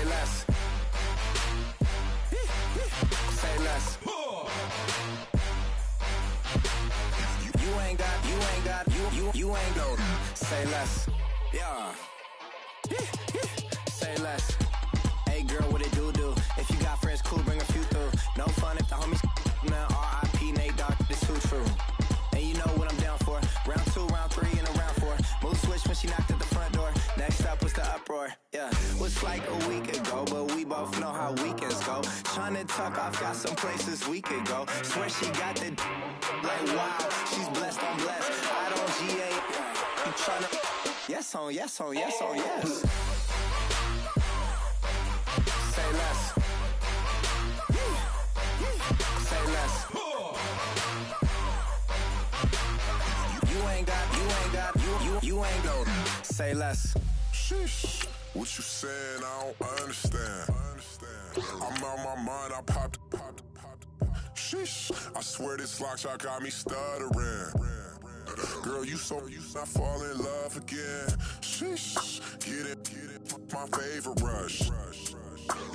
Say less. Say less. You ain't gold. Say less. Yeah. Say less. Hey girl, what it do? If you got friends, cool, bring a few through. No fun if the homies, man. R.I.P. Nate Dogg, this too true. And you know what I'm down for. Round 2, round 3, and a round 4. Move switch when she knocked at the front door. Next up was the uproar. Yeah, was like a week ago, but we both know how weekends go. Tryna tuck off, got some places we could go. Swear she got the like wow, she's blessed, I'm blessed. I don't GA. You tryna yes on, yes on, yes on, yes. Say less. Say less. You ain't gold. Say less. Sheesh. What you saying? I don't understand. I'm out my mind. I popped. Sheesh. I swear this lock shot got me stuttering. Girl, you not fall in love again. Sheesh. Get it. My favorite rush.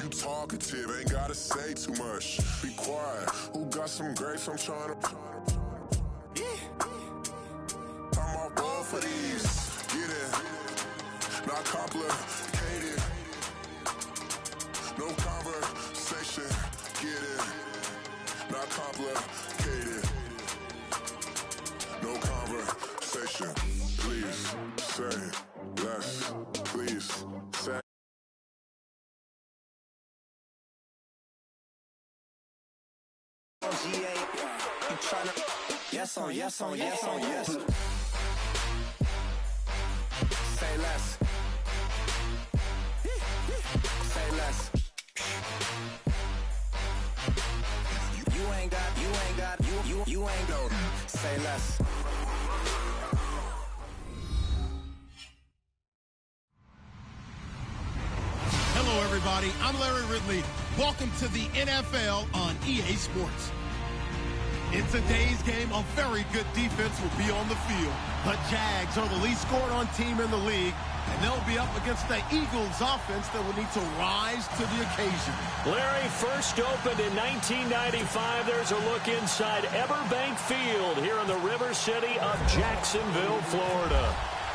You talkative, ain't gotta say too much. Be quiet. Who got some grapes? I'm trying to. I'm all ball for these. Get it. Not complicated. No conversation. Get it. Not complicated. No conversation. Please say less. Please say. Yes on, yes on, yes on, yes. Say less. Say less. You ain't gold. Say less. Hello, everybody. I'm Larry Ridley. Welcome to the NFL on EA Sports. In today's game, a very good defense will be on the field. The Jags are the least scored on team in the league, and they'll be up against the Eagles offense that will need to rise to the occasion. Larry, first opened in 1995. There's a look inside Everbank Field here in the River City of Jacksonville, Florida.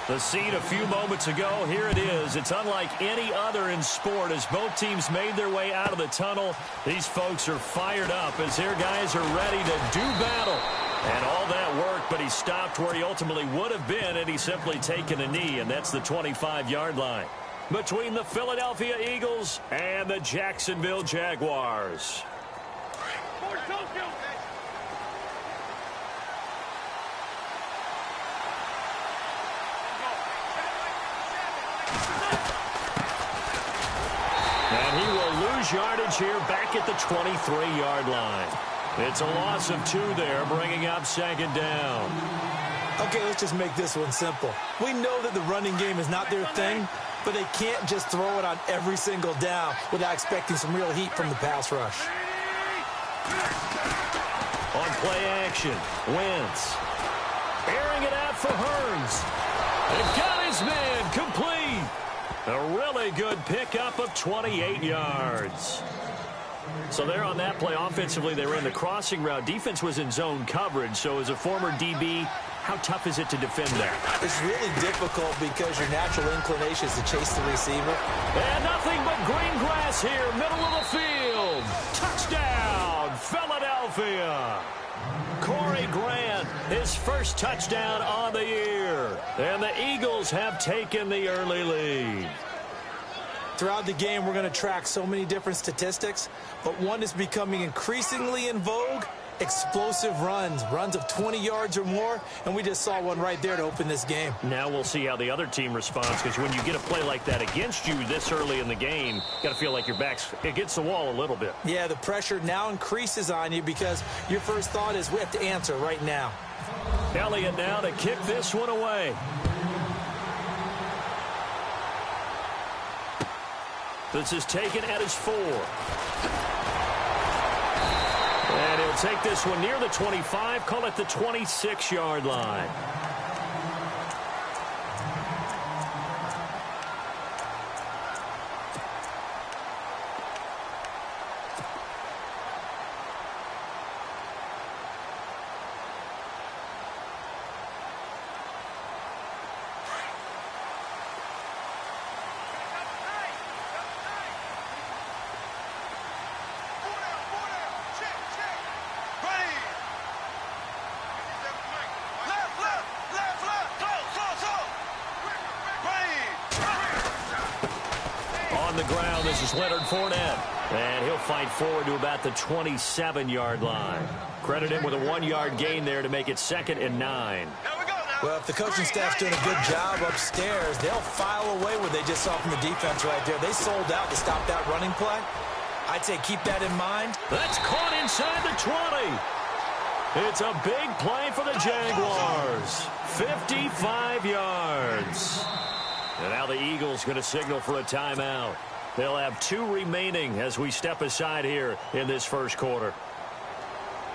The scene a few moments ago, here it is. It's unlike any other in sport as both teams made their way out of the tunnel. These folks are fired up as their guys are ready to do battle. And all that work, but he stopped where he ultimately would have been had he simply taken a knee, and that's the 25-yard line. Between the Philadelphia Eagles and the Jacksonville Jaguars. And he will lose yardage here back at the 23-yard line. It's a loss of 2 there, bringing up second down. Okay, let's just make this one simple. We know that the running game is not their thing, but they can't just throw it on every single down without expecting some real heat from the pass rush. On play action, Wentz. Airing it out for Hearns. They've got his man complete. A really good pickup of 28 yards. So there on that play, offensively, they ran the crossing route. Defense was in zone coverage. So as a former DB, how tough is it to defend that? It's really difficult because your natural inclination is to chase the receiver. And nothing but green grass here, middle of the field. Touchdown, Philadelphia. Corey Grant, his first touchdown on the year. And the Eagles have taken the early lead. Throughout the game, we're going to track so many different statistics, but one is becoming increasingly in vogue, explosive runs of 20 yards or more, and we just saw one right there to open this game. Now we'll see how the other team responds, because when you get a play like that against you this early in the game, you got to feel like your back's against the wall a little bit. Yeah, the pressure now increases on you because your first thought is we have to answer right now. Elliott now to kick this one away. This is taken at his 4. And he'll take this one near the 25, call it the 26-yard line. on the ground. This is Leonard Fournette. And he'll fight forward to about the 27-yard line. Credit him with a 1-yard gain there to make it 2nd and 9. Well, if the coaching staff's doing a good job upstairs, they'll file away what they just saw from the defense right there. They sold out to stop that running play. I'd say keep that in mind. That's caught inside the 20. It's a big play for the Jaguars. 55 yards. And now the Eagles going to signal for a timeout. They'll have 2 remaining as we step aside here in this first quarter.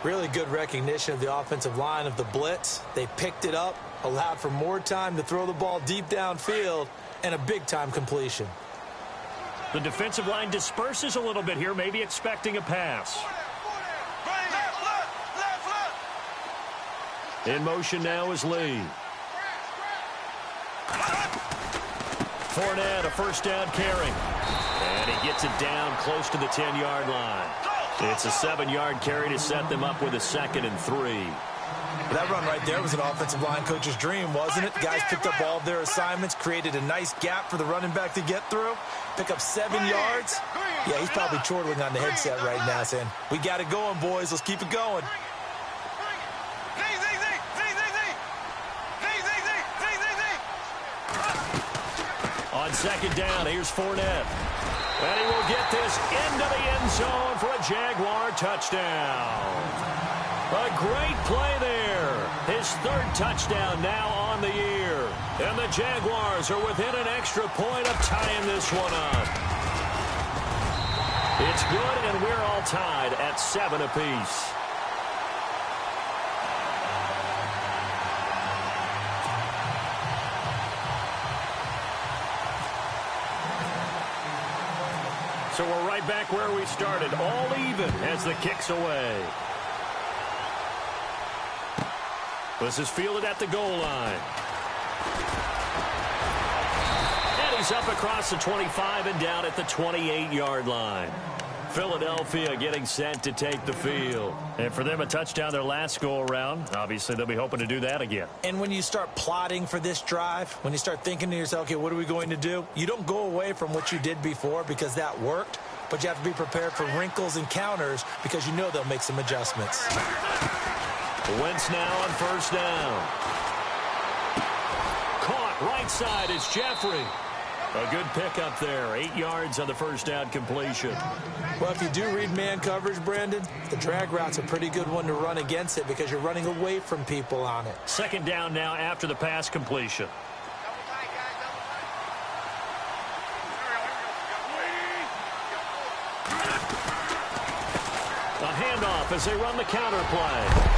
Really good recognition of the offensive line of the blitz. They picked it up, allowed for more time to throw the ball deep downfield, and a big-time completion. The defensive line disperses a little bit here, maybe expecting a pass. In motion now is Lee. Fournette, a first down carry. And he gets it down close to the 10-yard line. It's a 7-yard carry to set them up with a 2nd and 3. That run right there was an offensive line coach's dream, wasn't it? Guys picked up all of their assignments, created a nice gap for the running back to get through, pick up 7 yards. Yeah, he's probably chortling on the headset right now saying, we got it going, boys. Let's keep it going. On 2nd down, here's Fournette. And he will get this into the end zone for a Jaguar touchdown. A great play there. His 3rd touchdown now on the year. And the Jaguars are within an extra point of tying this one up. It's good, and we're all tied at 7 apiece. So we're right back where we started, all even as the kick's away. This is fielded at the goal line. And he's up across the 25 and down at the 28-yard line. Philadelphia getting set to take the field. And for them, a touchdown their last go-around. Obviously, they'll be hoping to do that again. And when you start plotting for this drive, when you start thinking to yourself, okay, what are we going to do? You don't go away from what you did before because that worked, but you have to be prepared for wrinkles and counters because you know they'll make some adjustments. Wentz now on first down. Caught right side is Jeffrey. A good pickup there. 8 yards on the first down completion. Well, if you do read man coverage, Brandon, the drag route's a pretty good one to run against it because you're running away from people on it. 2nd down now after the pass completion. A handoff as they run the counter play.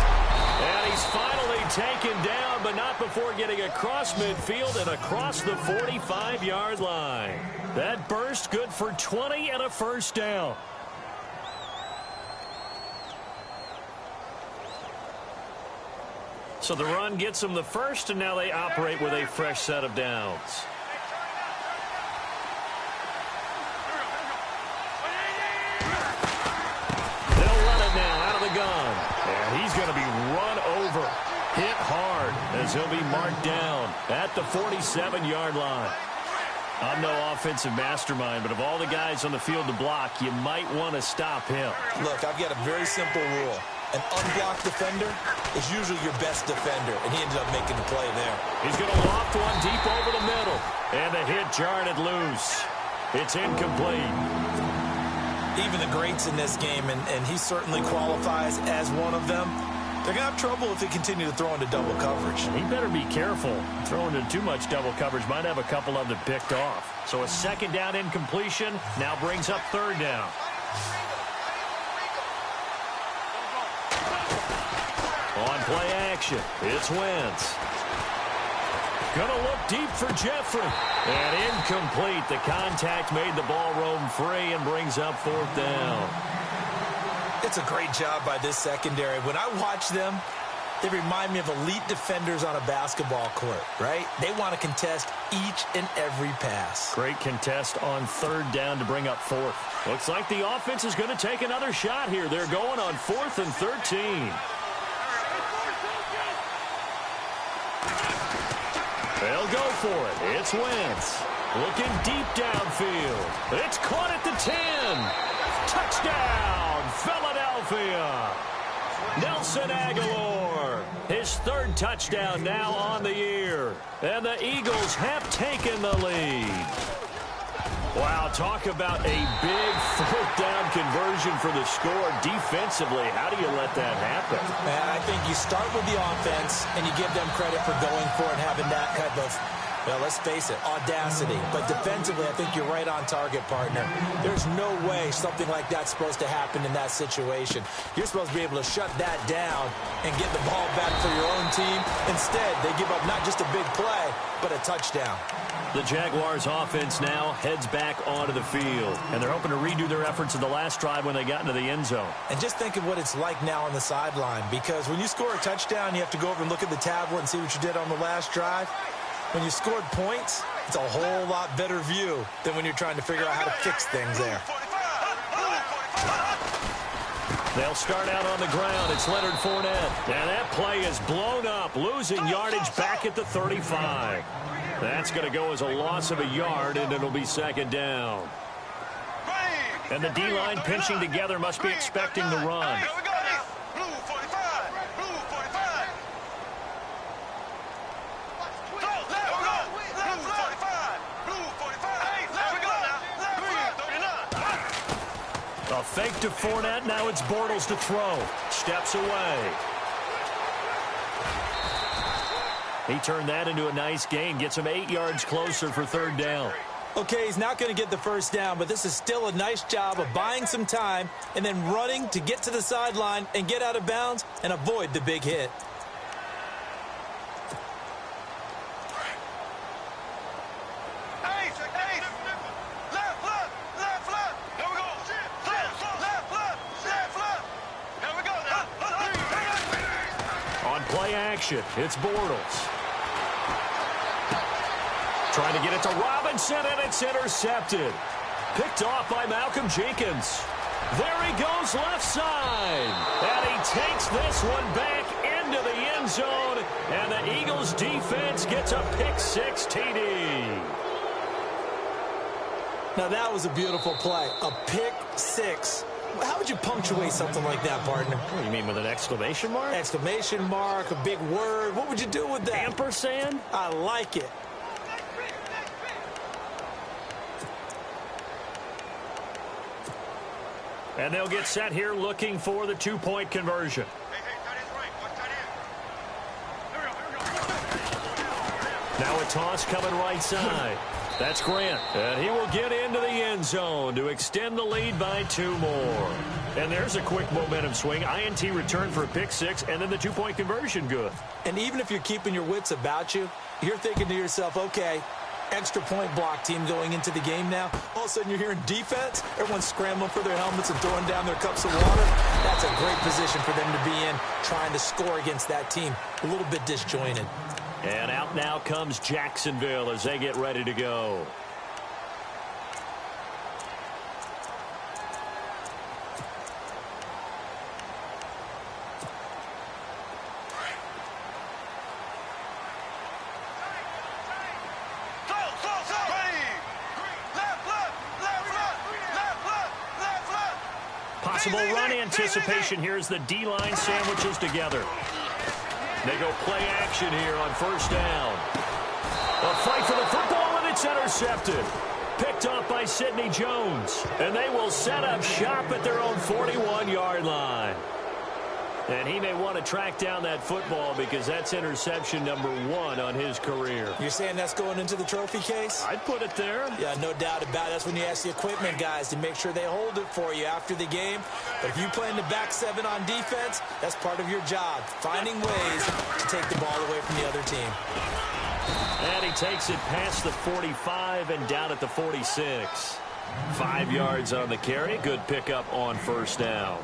And he's finally taken down, but not before getting across midfield and across the 45-yard line. That burst good for 20 and a first down. So the run gets them the first, and now they operate with a fresh set of downs. They'll run it now out of the gun. And he's going to be run over, hit hard, as he'll be marked down at the 47-yard line. I'm no offensive mastermind, but of all the guys on the field to block, you might want to stop him. Look, I've got a very simple rule. An unblocked defender is usually your best defender, and he ended up making the play there. He's going to loft one deep over the middle, and the hit jarred it loose. It's incomplete. Even the greats in this game, and he certainly qualifies as one of them, they're going to have trouble if they continue to throw into double coverage. He better be careful. Throwing into too much double coverage might have a couple of them picked off. So a 2nd down incompletion now brings up 3rd down. On play action, it's Wentz. Gonna look deep for Jeffrey. And incomplete. The contact made the ball roam free and brings up 4th down. It's a great job by this secondary. When I watch them, they remind me of elite defenders on a basketball court, right? They want to contest each and every pass. Great contest on 3rd down to bring up 4th. Looks like the offense is going to take another shot here. They're going on 4th and 13. They'll go for it. It's Wentz. Looking deep downfield. It's Nelson Aguilar. His third touchdown now on the year. And the Eagles have taken the lead. Wow, talk about a big fourth down conversion for the score defensively. How do you let that happen? Man, I think you start with the offense, and you give them credit for going for it and having that kind of, well, let's face it, audacity. But defensively, I think you're right on target, partner. There's no way something like that's supposed to happen in that situation. You're supposed to be able to shut that down and get the ball back for your own team. Instead, they give up not just a big play, but a touchdown. The Jaguars offense now heads back onto the field, and they're hoping to redo their efforts in the last drive when they got into the end zone. And just think of what it's like now on the sideline, because when you score a touchdown, you have to go over and look at the tablet and see what you did on the last drive. When you scored points, it's a whole lot better view than when you're trying to figure out how to fix things there. They'll start out on the ground. It's Leonard Fournette. And that play is blown up, losing yardage back at the 35. That's going to go as a loss of a yard, and it'll be second down. And the D-line pinching together must be expecting the run. A fake to Fournette. Now it's Bortles to throw. Steps away. He turned that into a nice gain. Gets him 8 yards closer for third down. Okay, he's not going to get the first down, but this is still a nice job of buying some time and then running to get to the sideline and get out of bounds and avoid the big hit. On play action, it's Bortles. Trying to get it to Robinson, and it's intercepted. Picked off by Malcolm Jenkins. There he goes left side. And he takes this one back into the end zone. And the Eagles defense gets a pick-6 TD. Now that was a beautiful play. A pick-6. How would you punctuate something like that, partner? What do you mean, with an exclamation mark? Exclamation mark, a big word. What would you do with that? Ampersand? I like it. And they'll get set here looking for the two-point conversion. Now a toss coming right side. That's Grant. And he will get into the end zone to extend the lead by 2 more. And there's a quick momentum swing. INT return for a pick-6, and then the two-point conversion good. And even if you're keeping your wits about you, you're thinking to yourself, okay, extra point block team going into the game now. All of a sudden you're hearing defense. Everyone's scrambling for their helmets and throwing down their cups of water. That's a great position for them to be in, trying to score against that team. A little bit disjointed. And out now comes Jacksonville as they get ready to go. Possible run anticipation here as the D-line sandwiches together. They go play action here on first down. A fight for the football, and it's intercepted. Picked off by Sidney Jones. And they will set up shop at their own 41-yard line. And he may want to track down that football because that's interception number 1 on his career. You're saying that's going into the trophy case? I'd put it there. Yeah, no doubt about it. That's when you ask the equipment guys to make sure they hold it for you after the game. But if you play in the back 7 on defense, that's part of your job, finding ways to take the ball away from the other team. And he takes it past the 45 and down at the 46. 5 yards on the carry. Good pickup on first down.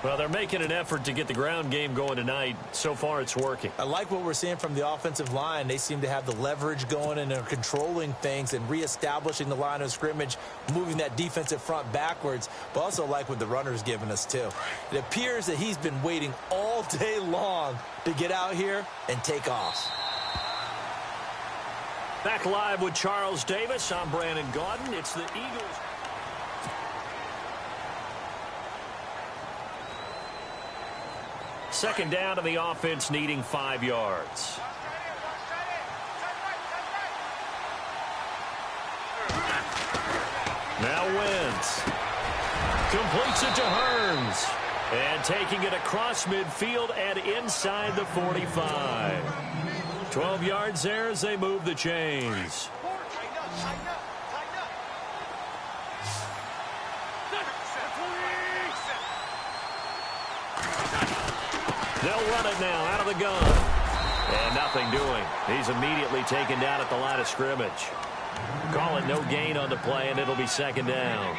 Well, they're making an effort to get the ground game going tonight. So far, it's working. I like what we're seeing from the offensive line. They seem to have the leverage going and are controlling things and reestablishing the line of scrimmage, moving that defensive front backwards. But also like what the runner's giving us, too. It appears that he's been waiting all day long to get out here and take off. Back live with Charles Davis. I'm Brandon Gaudin. It's the Eagles. second down and the offense needing 5 yards. Now Wentz completes it to Hearns. And taking it across midfield and inside the 45. 12 yards there as they move the chains. They'll run it now out of the gun. And nothing doing. He's immediately taken down at the line of scrimmage. Call it no gain on the play, and it'll be second down.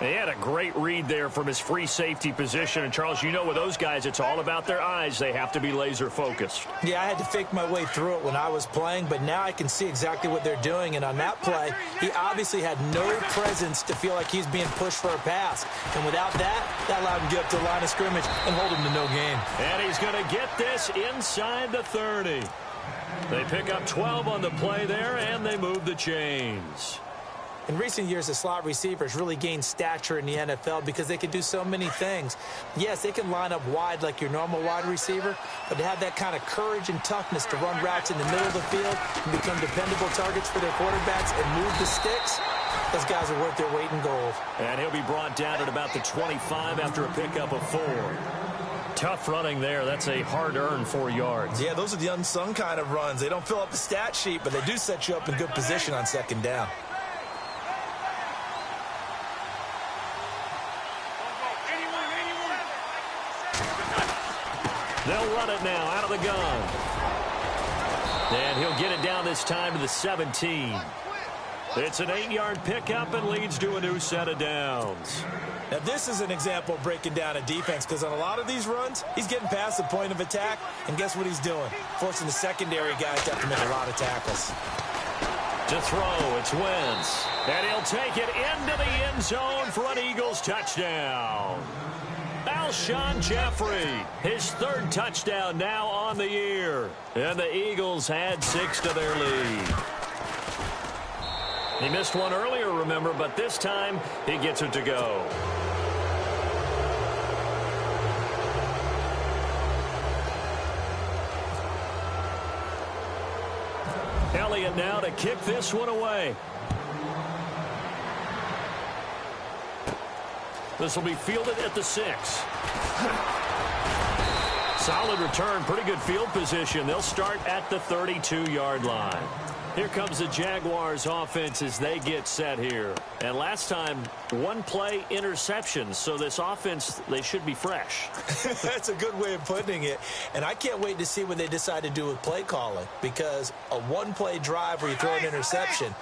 He had a great read there from his free safety position. And, Charles, you know with those guys, it's all about their eyes. They have to be laser focused. Yeah, I had to fake my way through it when I was playing, but now I can see exactly what they're doing. And on that play, he obviously had no presence to feel like he's being pushed for a pass. And without that, that allowed him to get up to the line of scrimmage and hold him to no gain. And he's going to get this inside the 30. They pick up 12 on the play there, and they move the chains. In recent years, the slot receivers really gained stature in the NFL because they can do so many things. Yes, they can line up wide like your normal wide receiver, but to have that kind of courage and toughness to run routes in the middle of the field and become dependable targets for their quarterbacks and move the sticks, those guys are worth their weight in gold. And he'll be brought down at about the 25 after a pickup of 4. Tough running there. That's a hard-earned 4 yards. Yeah, those are the unsung kind of runs. They don't fill up the stat sheet, but they do set you up in good position on second down. They'll run it now out of the gun. And he'll get it down this time to the 17. It's an 8-yard pickup and leads to a new set of downs. Now, this is an example of breaking down a defense because on a lot of these runs, he's getting past the point of attack, and guess what he's doing? Forcing the secondary guys to have to make a lot of tackles. To throw, it's Wentz. And he'll take it into the end zone for an Eagles touchdown. Alshon Jeffrey, his 3rd touchdown now on the year. And the Eagles add 6 to their lead. He missed one earlier, remember, but this time he gets it to go. Elliott now to kick this one away. This will be fielded at the 6. Solid return, pretty good field position. They'll start at the 32-yard line. Here comes the Jaguars offense as they get set here. And last time, 1-play interceptions. So this offense, they should be fresh. That's a good way of putting it. And I can't wait to see what they decide to do with play calling. Because a 1-play drive where you throw an interception,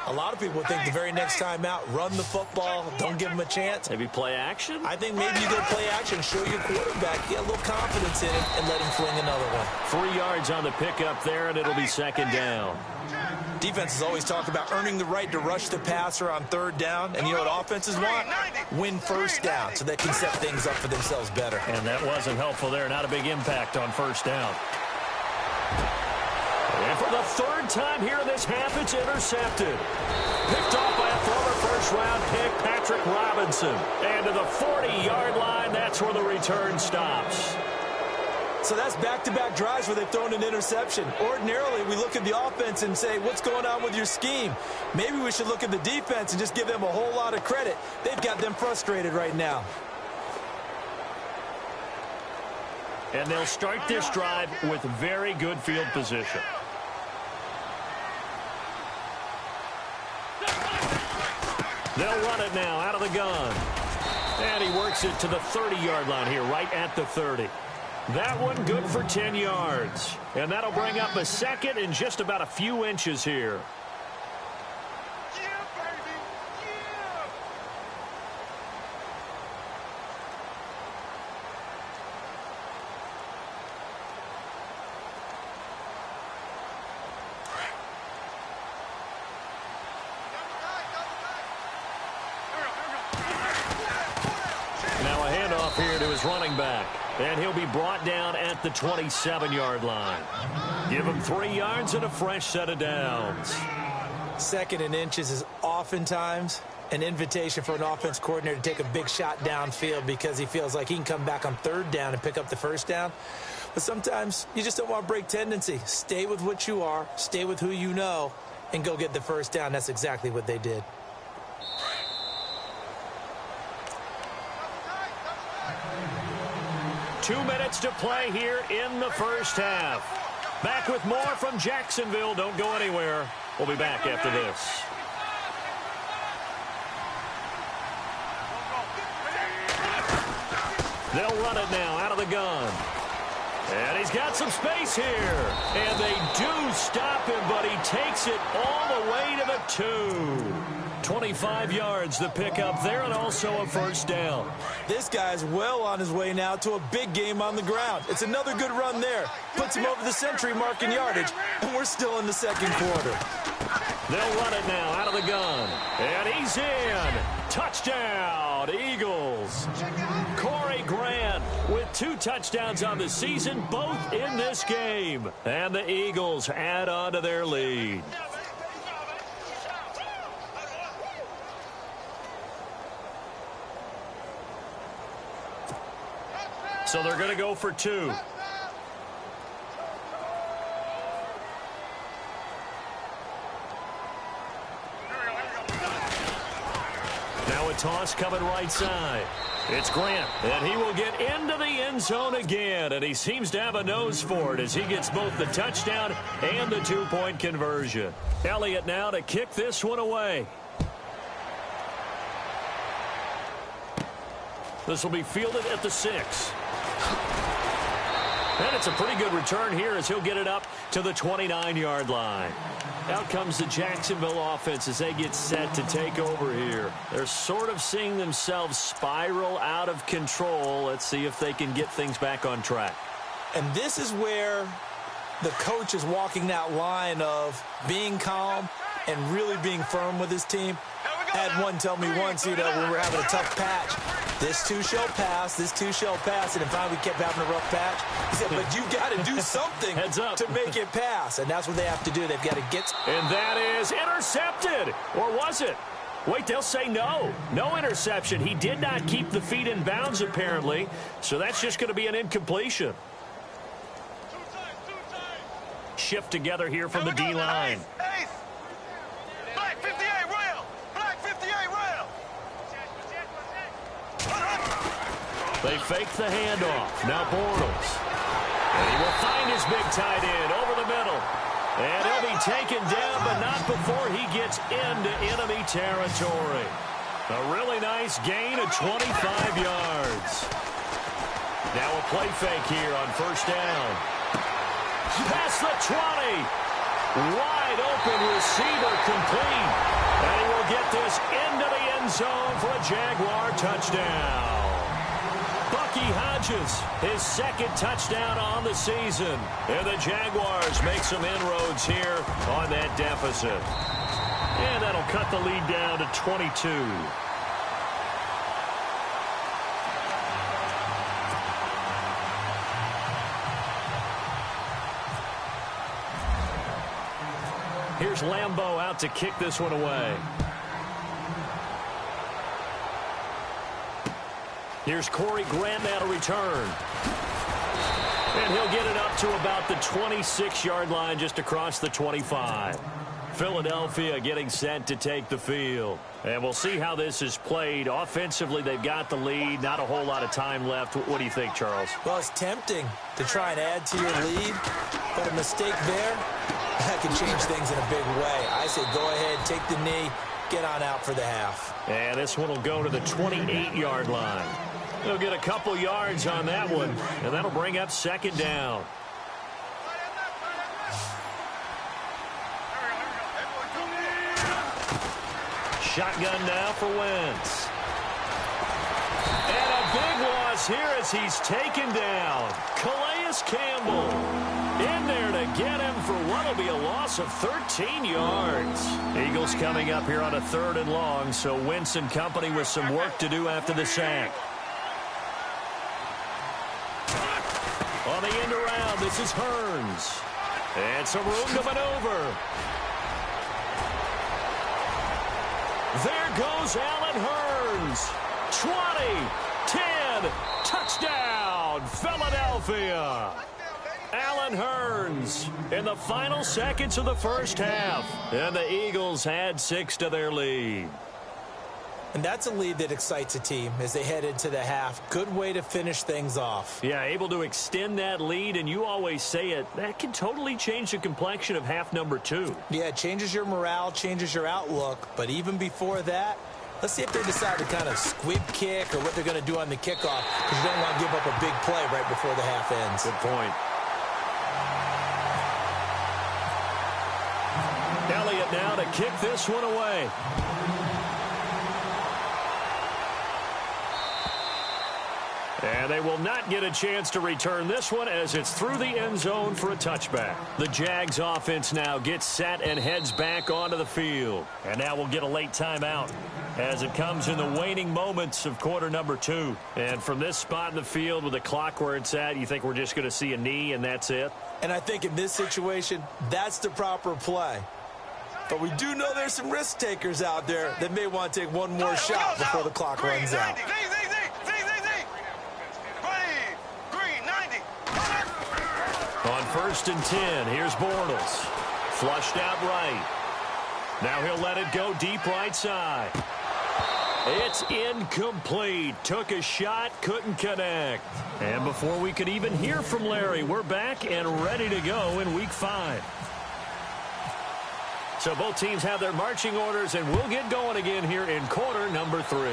a lot of people think the very next time out, run the football, don't give them a chance. Maybe play action? I think maybe you go play action, show your quarterback, get a little confidence in him, and let him fling another one. 3 yards on the pickup there, and it'll be second down. Defenses always talk about earning the right to rush the passer on 3rd down. And you know what offenses want? Win 1st down so they can set things up for themselves better. And that wasn't helpful there. Not a big impact on 1st down. And for the 3rd time here in this half, it's intercepted. Picked off by a former 1st-round pick, Patrick Robinson. And to the 40-yard line, that's where the return stops. So that's back-to-back drives where they've thrown an interception. Ordinarily, we look at the offense and say, what's going on with your scheme? Maybe we should look at the defense and just give them a whole lot of credit. They've got them frustrated right now. And they'll start this drive with very good field position. They'll run it now out of the gun. And he works it to the 30-yard line here, right at the 30. That one good for 10 yards. And that'll bring up a 2nd and just about a few inches here. Now a handoff here to his running back. And he'll be brought down at the 27-yard line. Give him 3 yards and a fresh set of downs. 2nd and inches is oftentimes an invitation for an offense coordinator to take a big shot downfield because he feels like he can come back on third down and pick up the first down. But sometimes you just don't want to break tendency. Stay with what you are, stay with who you know, and go get the first down. That's exactly what they did. Two minutes to play here in the first half. Back with more from Jacksonville. Don't go anywhere. We'll be back after this. They'll run it now out of the gun. And he's got some space here. And they do stop him, but he takes it all the way to the 2. 25 yards to pick up there, and also a first down. This guy's well on his way now to a big game on the ground. It's another good run there. Puts him over the century mark in yardage, and we're still in the second quarter. They'll run it now out of the gun. And he's in. Touchdown, Eagles. Corey Grant with 2 touchdowns on the season, both in this game. And the Eagles add on to their lead. So they're going to go for 2. Now a toss coming right side. It's Grant, and he will get into the end zone again, and he seems to have a nose for it as he gets both the touchdown and the 2-point conversion. Elliott now to kick this one away. This will be fielded at the 6. And it's a pretty good return here as he'll get it up to the 29-yard line. Out comes the Jacksonville offense as they get set to take over here. They're sort of seeing themselves spiral out of control. Let's see if they can get things back on track. And this is where the coach is walking that line of being calm and really being firm with his team. I had one tell me once, when we're having a tough patch, this too shall pass, this too shall pass, and then finally we kept having a rough patch. He said, but you got to do something to make it pass, and that's what they have to do. They've got to get. And that is intercepted, or was it? Wait, they'll say no. No interception. He did not keep the feet in bounds, apparently, so that's just going to be an incompletion. Shift together here from the D-line. They fake the handoff. Now Bortles. And he will find his big tight end over the middle. And he'll be taken down, but not before he gets into enemy territory. A really nice gain of 25 yards. Now a play fake here on first down. Past the 20. Wide open receiver complete. And he will get this into the end zone for a Jaguar touchdown. Bucky Hodges, his second touchdown on the season. And the Jaguars make some inroads here on that deficit. And that'll cut the lead down to 22. Here's Lambeau out to kick this one away. Here's Corey Grant now to return. And he'll get it up to about the 26-yard line, just across the 25. Philadelphia getting set to take the field. And we'll see how this is played. Offensively, they've got the lead. Not a whole lot of time left. What do you think, Charles? Well, it's tempting to try and add to your lead, but a mistake there, that could change things in a big way. I say go ahead, take the knee, get on out for the half. And this one will go to the 28-yard line. They'll get a couple yards on that one, and that'll bring up second down. Shotgun now for Wentz. And a big loss here as he's taken down. Calais Campbell in there to get him for what will be a loss of 13 yards. Eagles coming up here on a 3rd and long, so Wentz and company with some work to do after the sack. On the end around, this is Hearns. And some room to maneuver. There goes Allen Hurns. 20, 10, touchdown, Philadelphia. Allen Hurns in the final seconds of the first half. And the Eagles add 6 to their lead. And that's a lead that excites a team as they head into the half. Good way to finish things off. Yeah, able to extend that lead, and you always say it, that can totally change the complexion of half number 2. Yeah, it changes your morale, changes your outlook. But even before that, let's see if they decide to kind of squib kick or what they're going to do on the kickoff, because you don't want to give up a big play right before the half ends. Good point. Elliott now to kick this one away. And they will not get a chance to return this one as it's through the end zone for a touchback. The Jags offense now gets set and heads back onto the field. And now we'll get a late timeout as it comes in the waning moments of quarter number 2. And from this spot in the field with the clock where it's at, you think we're just going to see a knee and that's it? And I think in this situation, that's the proper play. But we do know there's some risk takers out there that may want to take one more shot before the clock runs out. On 1st and 10, here's Bortles. Flushed out right. Now he'll let it go deep right side. It's incomplete. Took a shot, couldn't connect. And before we could even hear from Larry, we're back and ready to go in Week 5. So both teams have their marching orders, and we'll get going again here in quarter number 3.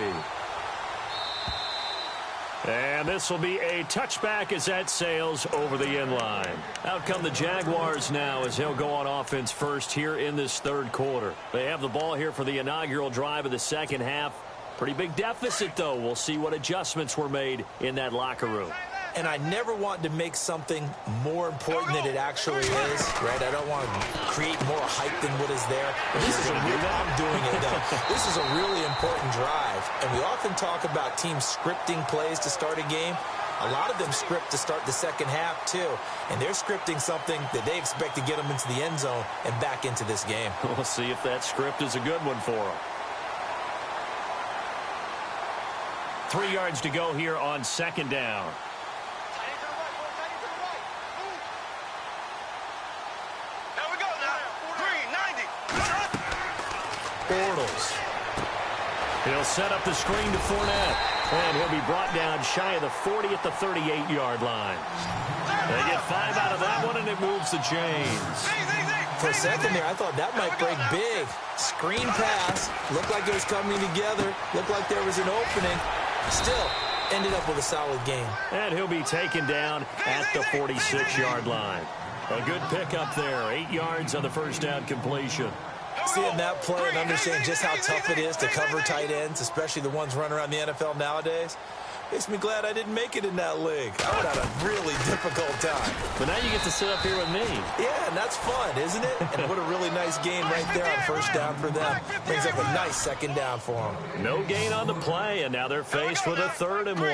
And this will be a touchback as that sails over the end line. Out come the Jaguars now as they'll go on offense first here in this third quarter. They have the ball here for the inaugural drive of the second half. Pretty big deficit, though. We'll see what adjustments were made in that locker room. And I never want to make something more important than it actually is, right? I don't want to create more hype than what is there. But this is a real, I'm doing it, though. This is a really important drive. And we often talk about teams scripting plays to start a game. A lot of them script to start the second half, too. And they're scripting something that they expect to get them into the end zone and back into this game. We'll see if that script is a good one for them. 3 yards to go here on second down. Bortles. He'll set up the screen to Fournette. And he'll be brought down shy of the 40 at the 38-yard line. They get 5 out of that one, and it moves the chains. For a second there, I thought that might break big. Screen pass. Looked like it was coming together. Looked like there was an opening. Still, ended up with a solid game. And he'll be taken down at the 46-yard line. A good pickup there. 8 yards on the first down completion. Seeing that play and understanding just how tough it is to cover tight ends, especially the ones running around the NFL nowadays, makes me glad I didn't make it in that league. I would have had a really difficult time. But now you get to sit up here with me. Yeah, and that's fun, isn't it? And what a really nice game right there on first down for them. Brings up a nice second down for them. No gain on the play, and now they're faced with a 3rd and 1.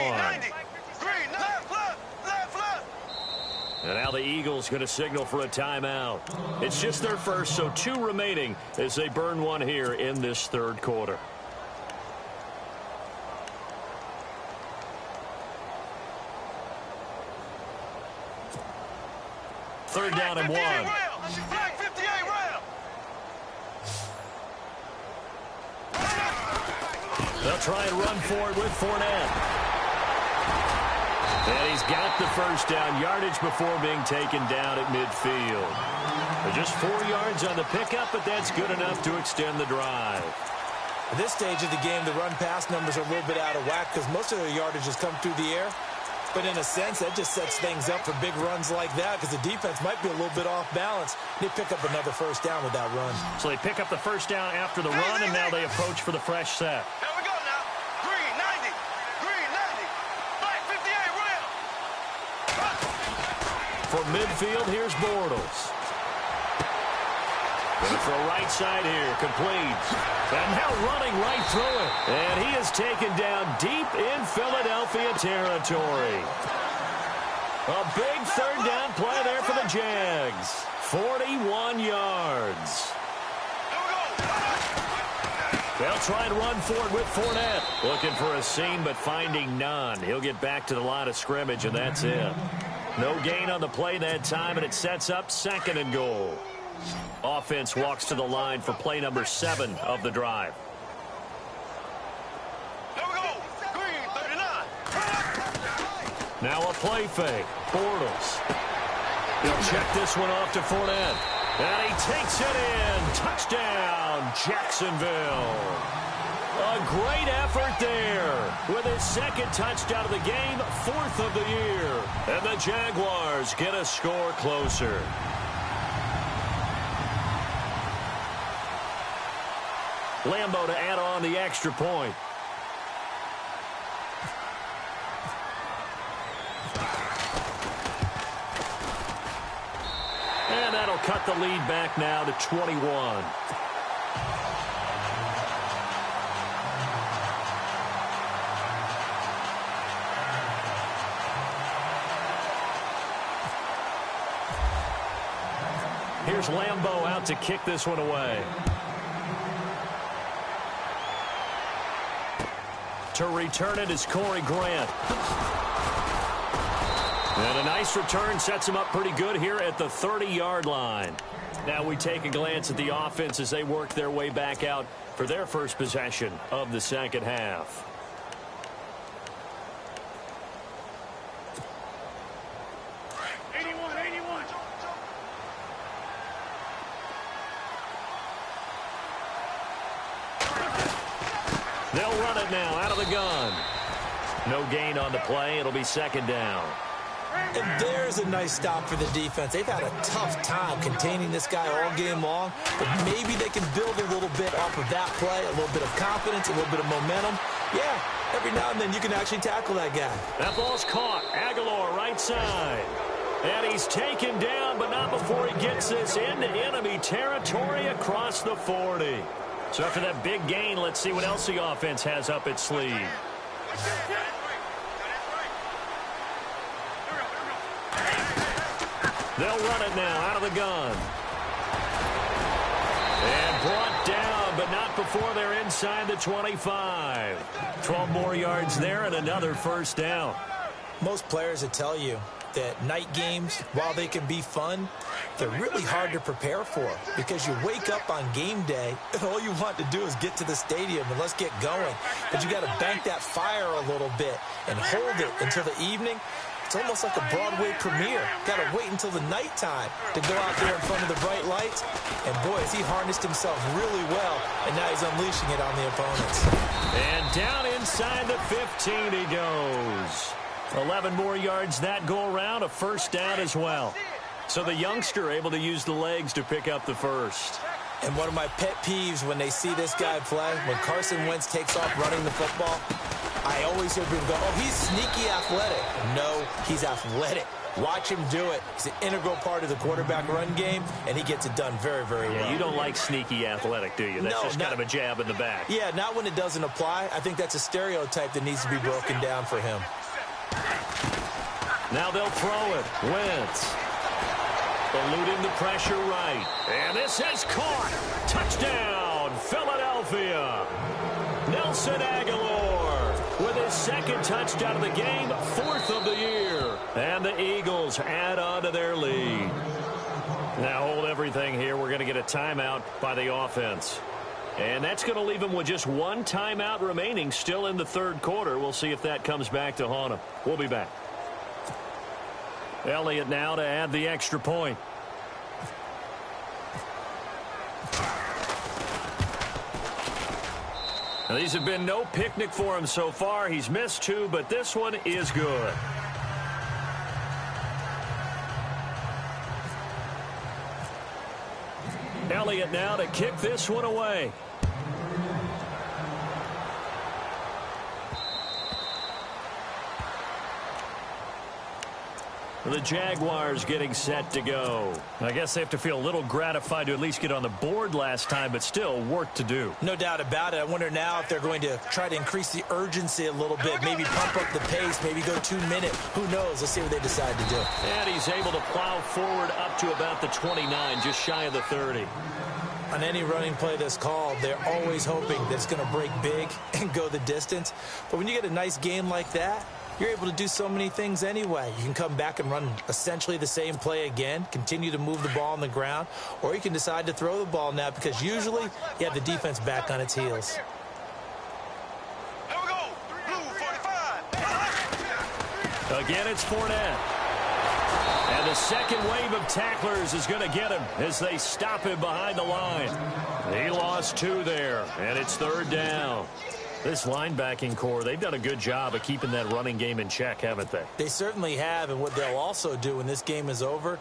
And now the Eagles going to signal for a timeout. It's just their first, so 2 remaining as they burn one here in this third quarter. Third down and 1. They'll try and run for it with Fournette. And he's got the first down, yardage before being taken down at midfield. Just 4 yards on the pickup, but that's good enough to extend the drive. At this stage of the game, the run-pass numbers are a little bit out of whack because most of their yardage has come through the air. But in a sense, that just sets things up for big runs like that because the defense might be a little bit off balance. They pick up another first down with that run. So they pick up the first down after the run, and now they approach for the fresh set. Here we go now. Green 90. Green 90. Black 58 rail. From midfield, here's Bortles. Going to throw right side here, complete. And now running right through it. And he is taken down deep in Philadelphia territory. A big third down play there for the Jags. 41 yards. They'll try and run for it with Fournette. Looking for a seam, but finding none. He'll get back to the line of scrimmage, and that's it. No gain on the play that time, and it sets up 2nd and goal. Offense walks to the line for play number 7 of the drive. Here we go. Green, 39. Now a play fake. Bortles. He'll check this one off to Fournette. And he takes it in. Touchdown, Jacksonville. A great effort there. With his 2nd touchdown of the game, 4th of the year. And the Jaguars get a score closer. Lambeau to add on the extra point. And that'll cut the lead back now to 21. Here's Lambeau out to kick this one away. To return it is Corey Grant. And a nice return sets him up pretty good here at the 30-yard line. Now we take a glance at the offense as they work their way back out for their first possession of the second half. They'll run it now out of the gun. No gain on the play. It'll be 2nd down. And there's a nice stop for the defense. They've had a tough time containing this guy all game long, but maybe they can build a little bit off of that play, a little bit of confidence, a little bit of momentum. Yeah, every now and then you can actually tackle that guy. That ball's caught. Aguilar right side. And he's taken down, but not before he gets this into enemy territory across the 40. So after that big gain, let's see what else the offense has up its sleeve. They'll run it now out of the gun. And brought down, but not before they're inside the 25. 12 more yards there and another 1st down. Most players would tell you that night games, while they can be fun, they're really hard to prepare for because you wake up on game day and all you want to do is get to the stadium and let's get going. But you got to bank that fire a little bit and hold it until the evening. It's almost like a Broadway premiere. Got to wait until the nighttime to go out there in front of the bright lights. And boy, has he harnessed himself really well, and now he's unleashing it on the opponents. And down inside the 15 he goes. 11 more yards that go around, a 1st down as well. So the youngster able to use the legs to pick up the 1st. And one of my pet peeves when they see this guy play, when Carson Wentz takes off running the football, I always hear people go, oh, he's sneaky athletic. No, he's athletic. Watch him do it. He's an integral part of the quarterback run game, and he gets it done very, very well. You don't like sneaky athletic, do you? That's just kind of a jab in the back. Yeah, not when it doesn't apply. I think that's a stereotype that needs to be broken down for him. Now they'll throw it. Wentz. Eluding the pressure right. And this is caught. Touchdown, Philadelphia. Nelson Aguilar with his 2nd touchdown of the game, 4th of the year. And the Eagles add on to their lead. Now hold everything here. We're going to get a timeout by the offense. And that's going to leave them with just 1 timeout remaining still in the 3rd quarter. We'll see if that comes back to haunt them. We'll be back. Elliott now to add the extra point. Now, these have been no picnic for him so far. He's missed 2, but this one is good. Elliott now to kick this one away. The Jaguars getting set to go. I guess they have to feel a little gratified to at least get on the board last time, but still work to do. No doubt about it. I wonder now if they're going to try to increase the urgency a little bit, maybe pump up the pace, maybe go 2-minute. Who knows? Let's see what they decide to do. And he's able to plow forward up to about the 29, just shy of the 30. On any running play that's called, they're always hoping that it's going to break big and go the distance. But when you get a nice game like that, you're able to do so many things anyway. You can come back and run essentially the same play again, continue to move the ball on the ground, or you can decide to throw the ball now because usually you have the defense back on its heels. Here we go. Blue 45. Again, it's Fournette. And the second wave of tacklers is going to get him as they stop him behind the line. He lost 2 there, and it's 3rd down. This linebacking core, they've done a good job of keeping that running game in check, haven't they? They certainly have, and what they'll also do when this game is over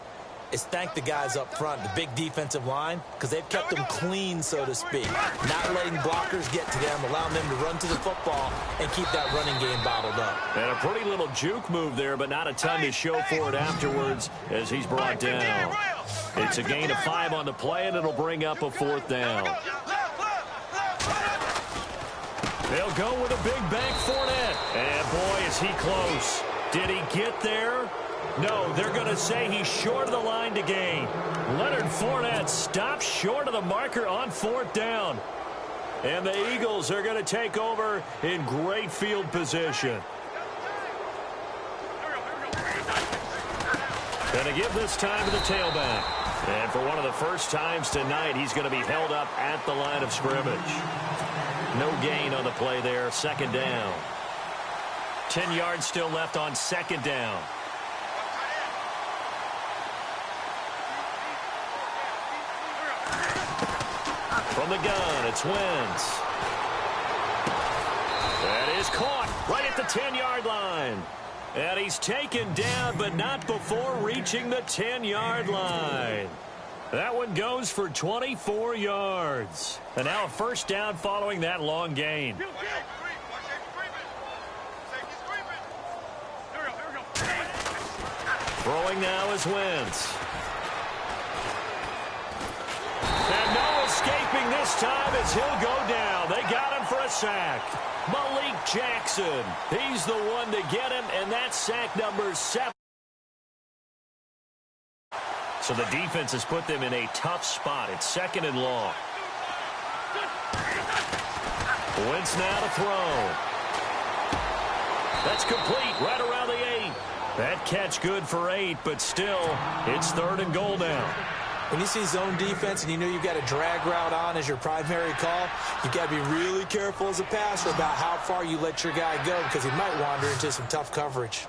is thank the guys up front, the big defensive line, because they've kept them clean, so to speak, not letting blockers get to them, allowing them to run to the football and keep that running game bottled up. And a pretty little juke move there, but not a ton to show for it afterwards as he's brought down. It's a gain of 5 on the play, and it'll bring up a 4th down. They'll go with a big bank Fournette. And, boy, is he close. Did he get there? No, they're going to say he's short of the line to gain. Leonard Fournette stops short of the marker on 4th down. And the Eagles are going to take over in great field position. Going to give this time to the tailback. And for one of the first times tonight, he's going to be held up at the line of scrimmage. No gain on the play there, 2nd down. 10 yards still left on 2nd down. From the gun, it's Wentz. That is caught right at the 10-yard line. And he's taken down, but not before reaching the 10-yard line. That one goes for 24 yards. And now a 1st down following that long gain. Throwing now is Wentz. And no escaping this time as he'll go down. They got him for a sack. Malik Jackson. He's the one to get him, and that's sack number 7. So the defense has put them in a tough spot. It's 2nd and long. Wentz now to throw. That's complete right around the 8. That catch good for 8, but still, it's 3rd and goal now. When you see zone defense and you know you've got a drag route on as your primary call, you've got to be really careful as a passer about how far you let your guy go because he might wander into some tough coverage.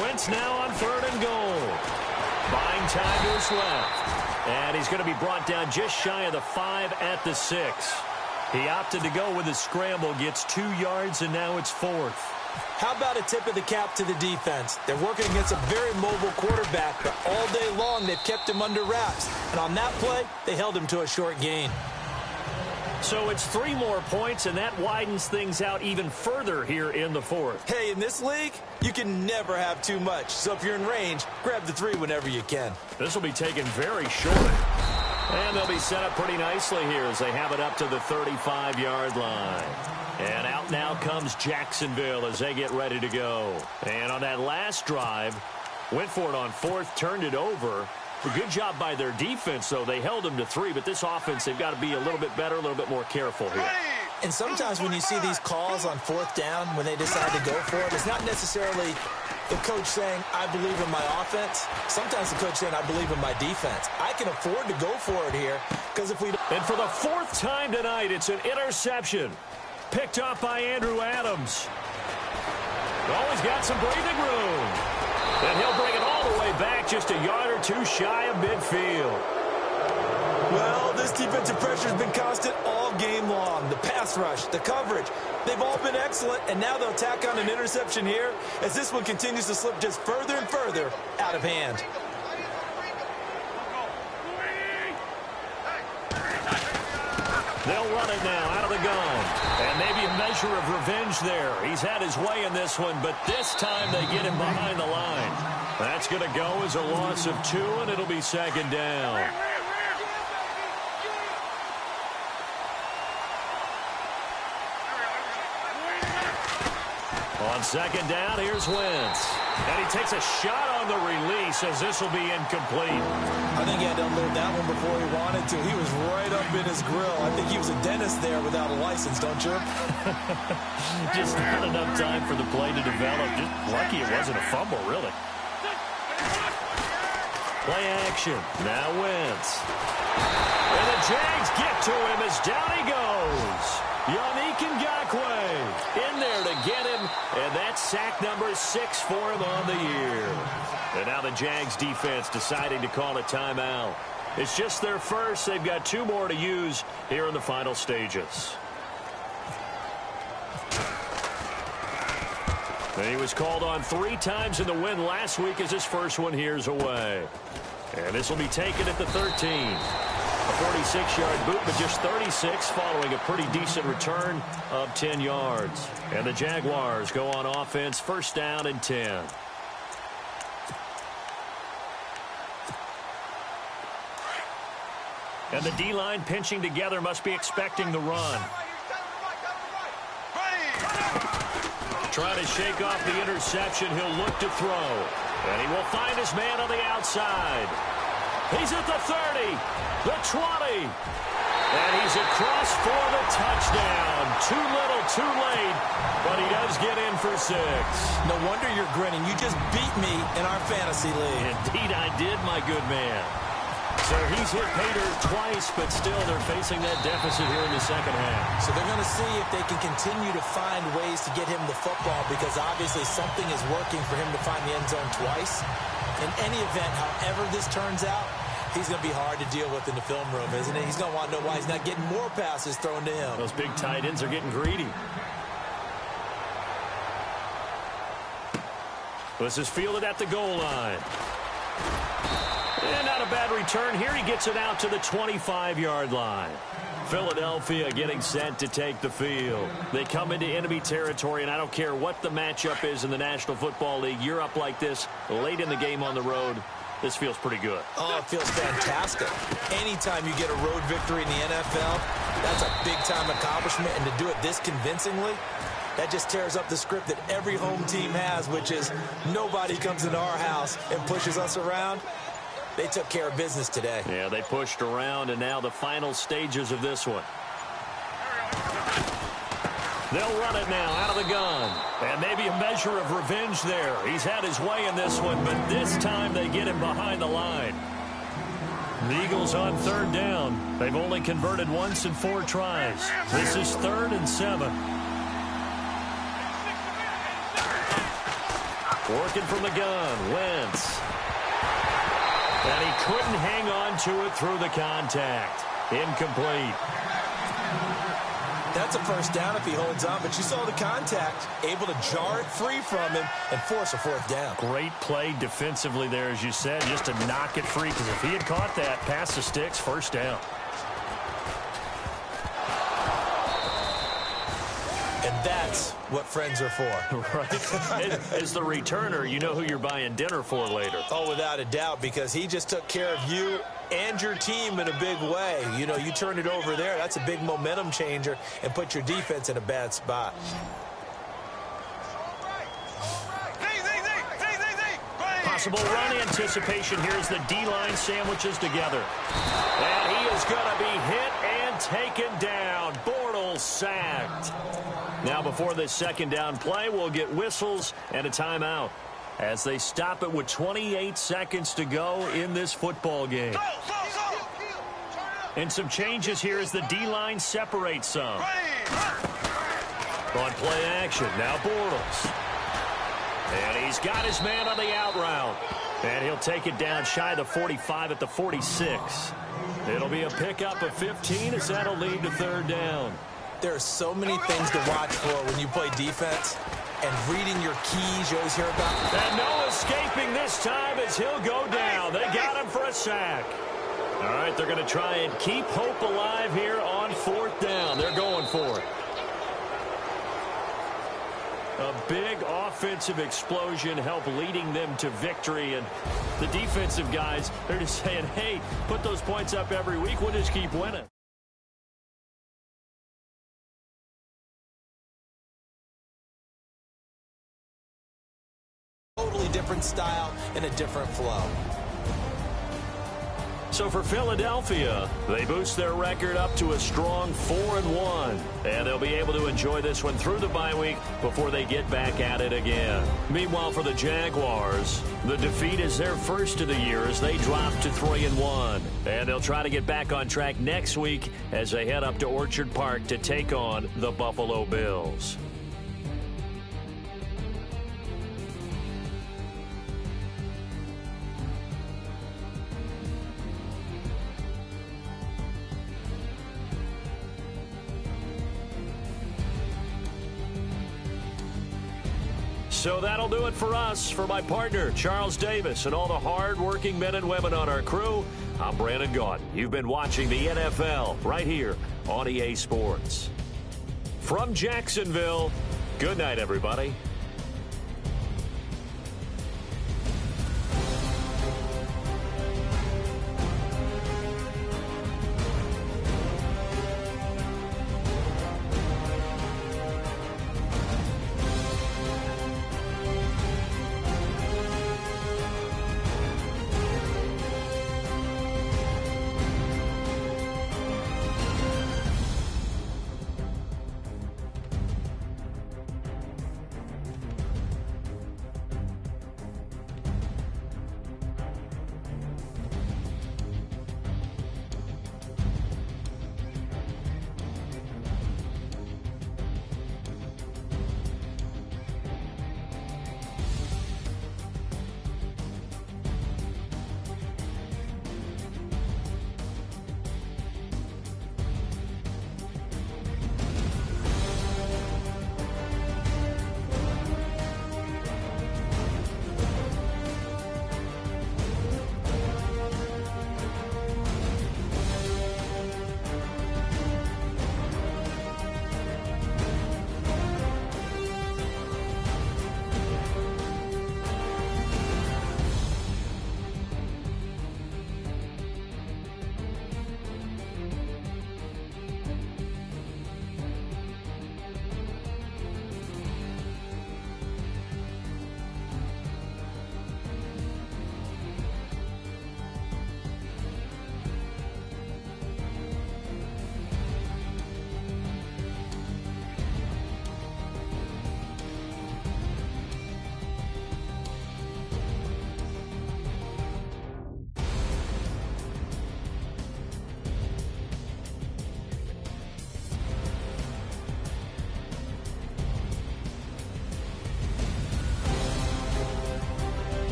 Wentz now on 3rd and goal. Buying time to his left. And he's going to be brought down just shy of the 5 at the 6. He opted to go with a scramble, gets 2 yards, and now it's 4th. How about a tip of the cap to the defense? They're working against a very mobile quarterback, but all day long they've kept him under wraps. And on that play, they held him to a short gain. So it's 3 more points, and that widens things out even further here in the 4th. Hey, in this league, you can never have too much. So if you're in range, grab the 3 whenever you can. This will be taken very short. And they'll be set up pretty nicely here as they have it up to the 35-yard line. And out now comes Jacksonville as they get ready to go. And on that last drive, went for it on 4th, turned it over. A good job by their defense, though. They held them to 3, but this offense, they've got to be a little bit better, a little bit more careful here. And sometimes when you see these calls on 4th down, when they decide to go for it, it's not necessarily the coach saying, I believe in my offense. Sometimes the coach saying, I believe in my defense. I can afford to go for it here because if we don't... And for the 4th time tonight, it's an interception. Picked up by Andrew Adams. Always got some breathing room. And he'll bring it all the way back just a yard or 2 shy of midfield. Well, this defensive pressure has been constant all game long. The pass rush, the coverage, they've all been excellent, and now they'll tack on an interception here as this one continues to slip just further and further out of hand. They'll run it now out of the gun. And maybe a measure of revenge there. He's had his way in this one, but this time they get him behind the line. That's going to go as a loss of 2, and it'll be 2nd down. On second down, here's Wentz. And he takes a shot on the release as this will be incomplete. I think he had to unload that one before he wanted to. He was right up in his grill. I think he was a dentist there without a license, don't you? Just not enough time for the play to develop. Just lucky it wasn't a fumble, really. Play action. Now Wentz. And the Jags get to him as down he goes. Yannick Ngakoue in there to get him, and that's sack number 6 for him on the year. And now the Jags defense deciding to call a timeout. It's just their first. They've got 2 more to use here in the final stages. And he was called on 3 times in the win last week as his first one here's away. And this will be taken at the 13. A 46-yard boot, but just 36 following a pretty decent return of 10 yards. And the Jaguars go on offense, first down and 10. And the D-line pinching together must be expecting the run. Trying to shake off the interception. He'll look to throw. And he will find his man on the outside. He's at the 30, the 20, and he's across for the touchdown. Too little, too late, but he does get in for 6. No wonder you're grinning. You just beat me in our fantasy league. Indeed I did, my good man. So he's hit Pater twice, but still they're facing that deficit here in the second half. So they're going to see if they can continue to find ways to get him the football, because obviously something is working for him to find the end zone twice. In any event, however this turns out, he's going to be hard to deal with in the film room, isn't he? He's going to want to know why he's not getting more passes thrown to him. Those big tight ends are getting greedy. This is fielded at the goal line. And not a bad return here. He gets it out to the 25-yard line. Philadelphia getting set to take the field. They come into enemy territory, and I don't care what the matchup is in the National Football League. You're up like this late in the game on the road. This feels pretty good. Oh, it feels fantastic. Anytime you get a road victory in the NFL, that's a big-time accomplishment, and to do it this convincingly, that just tears up the script that every home team has, which is nobody comes into our house and pushes us around. They took care of business today. Yeah, they pushed around, and now the final stages of this one. They'll run it now out of the gun. And maybe a measure of revenge there. He's had his way in this one, but this time they get him behind the line. The Eagles on third down. They've only converted once in 4 tries. This is 3rd and 7. Working from the gun, Wentz. And he couldn't hang on to it through the contact. Incomplete. That's a first down if he holds on, but you saw the contact, able to jar it free from him and force a 4th down. Great play defensively there, as you said, just to knock it free, because if he had caught that, pass the sticks, first down. And that's what friends are for. Right? As the returner, you know who you're buying dinner for later. Oh, without a doubt, because he just took care of you and your team in a big way. You know, you turn it over there, that's a big momentum changer, and put your defense in a bad spot. Possible run anticipation here as the D-line sandwiches together. And he is going to be hit and taken down. Bortles sacked. Now before this second down play, we'll get whistles and a timeout as they stop it with 28 seconds to go in this football game. And some changes here as the D-line separates some. On play action, now Bortles. And he's got his man on the out route. And he'll take it down shy of the 45 at the 46. It'll be a pickup of 15 as that'll lead to third down. There are so many things to watch for when you play defense. And reading your keys, you always hear about. And no escaping this time as he'll go down. They got him for a sack. All right, they're going to try and keep hope alive here on 4th down. They're going for it. A big offensive explosion helped leading them to victory. And the defensive guys, they're just saying, hey, put those points up every week. We'll just keep winning. different style and a different flow. So for Philadelphia, they boost their record up to a strong 4-1. And they'll be able to enjoy this one through the bye week before they get back at it again. Meanwhile, for the Jaguars, the defeat is their first of the year as they drop to 3-1. And they'll try to get back on track next week as they head up to Orchard Park to take on the Buffalo Bills. So that'll do it for us. For my partner, Charles Davis, and all the hard-working men and women on our crew, I'm Brandon Gaudin. You've been watching the NFL right here on EA Sports. From Jacksonville, good night, everybody.